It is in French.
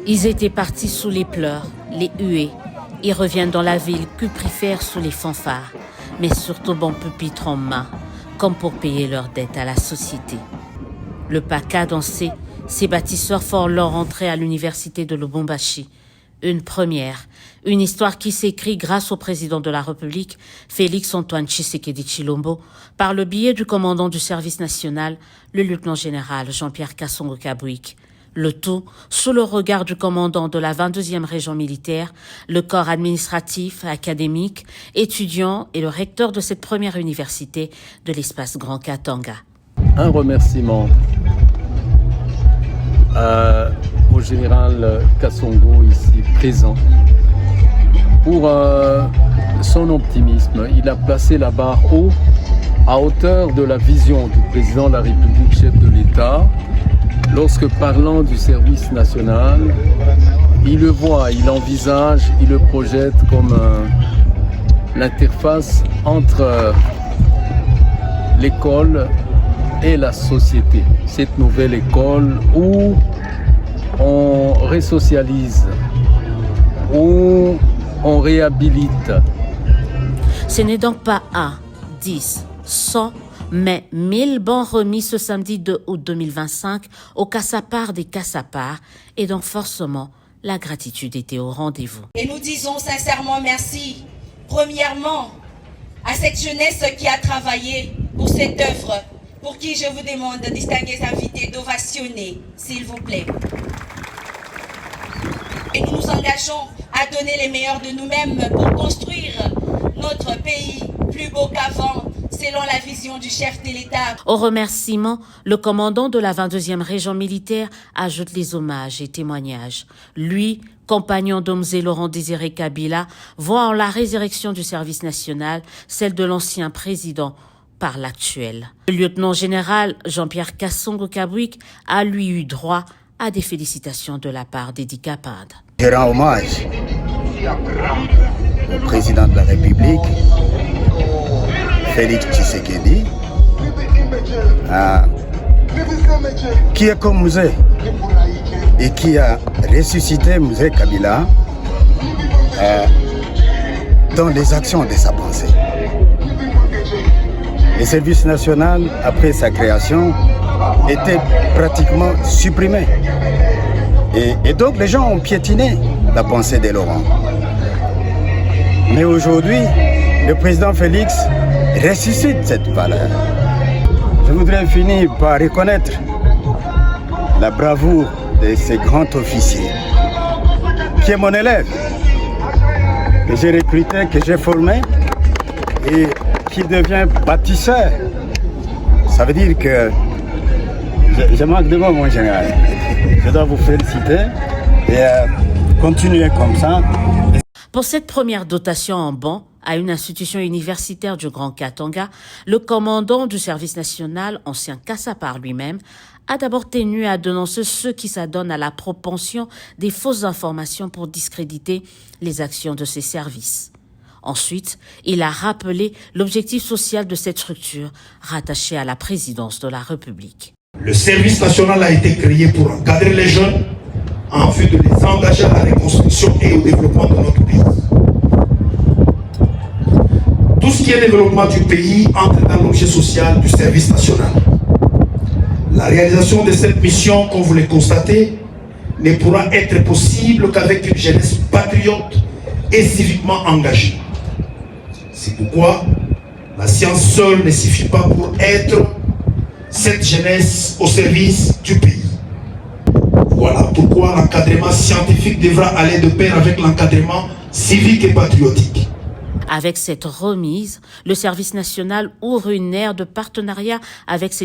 Ils étaient partis sous les pleurs, les huées. Ils reviennent dans la ville cuprifère sous les fanfares, mais surtout bon pupitre en main, comme pour payer leurs dettes à la société. Le pas cadencé, ces bâtisseurs forent leur entrée à l'université de Lubumbashi. Une première, une histoire qui s'écrit grâce au président de la République, Félix Antoine Tshisekedi Tshilombo, par le biais du commandant du service national, le lieutenant-général Jean-Pierre Kasongo-Kabwik. Le tout sous le regard du commandant de la 22e région militaire, le corps administratif, académique, étudiant et le recteur de cette première université de l'espace Grand Katanga. Un remerciement au général Kasongo ici présent pour son optimisme. Il a placé la barre haut, à hauteur de la vision du président de la République, chef de l'État. Lorsque parlant du service national, il le voit, il envisage, il le projette comme l'interface entre l'école et la société. Cette nouvelle école où on resocialise, où on réhabilite. Ce n'est donc pas 1, 10, 100, mais 1000 bons remis ce samedi 2 août 2025 au Cassapar des Cassapars, et donc forcément la gratitude était au rendez-vous. Et nous disons sincèrement merci, premièrement, à cette jeunesse qui a travaillé pour cette œuvre, pour qui je vous demande, distingués invités, d'ovationner, s'il vous plaît. Et nous nous engageons à donner les meilleurs de nous-mêmes pour construire notre pays plus beau qu'avant, selon la vision du chef de l'État. Au remerciement, le commandant de la 22e région militaire ajoute les hommages et témoignages. Lui, compagnon d'Omzé Laurent Désiré Kabila, voit en la résurrection du service national celle de l'ancien président par l'actuel. Le lieutenant-général Jean-Pierre Kasongo-Kabwik a lui eu droit à des félicitations de la part d'Edi Kapand. Je rends hommage au président de la République, Félix Tshisekedi, qui est comme Mouzé et qui a ressuscité Mouzé Kabila dans les actions de sa pensée. Le service national, après sa création, était pratiquement supprimé. Et donc les gens ont piétiné la pensée de Laurent. Mais aujourd'hui, le président Félix ressuscite cette valeur. Je voudrais finir par reconnaître la bravoure de ce grand officier, qui est mon élève, que j'ai recruté, que j'ai formé, et qui devient bâtisseur. Ça veut dire que je manque de mots, mon général. Je dois vous féliciter et continuer comme ça. Pour cette première dotation en bons à une institution universitaire du Grand Katanga, le commandant du service national, ancien Cassapar lui-même, a d'abord tenu à dénoncer ceux qui s'adonnent à la propension des fausses informations pour discréditer les actions de ces services. Ensuite, il a rappelé l'objectif social de cette structure rattachée à la présidence de la République. Le service national a été créé pour encadrer les jeunes en vue de les engager à la reconstruction et au développement de notre pays. Tout ce qui est développement du pays entre dans l'objet social du service national. La réalisation de cette mission, comme vous le constatez, ne pourra être possible qu'avec une jeunesse patriote et civiquement engagée. C'est pourquoi la science seule ne suffit pas pour être cette jeunesse au service du pays. Voilà pourquoi l'encadrement scientifique devra aller de pair avec l'encadrement civique et patriotique. Avec cette remise, le service national ouvre une ère de partenariat avec ses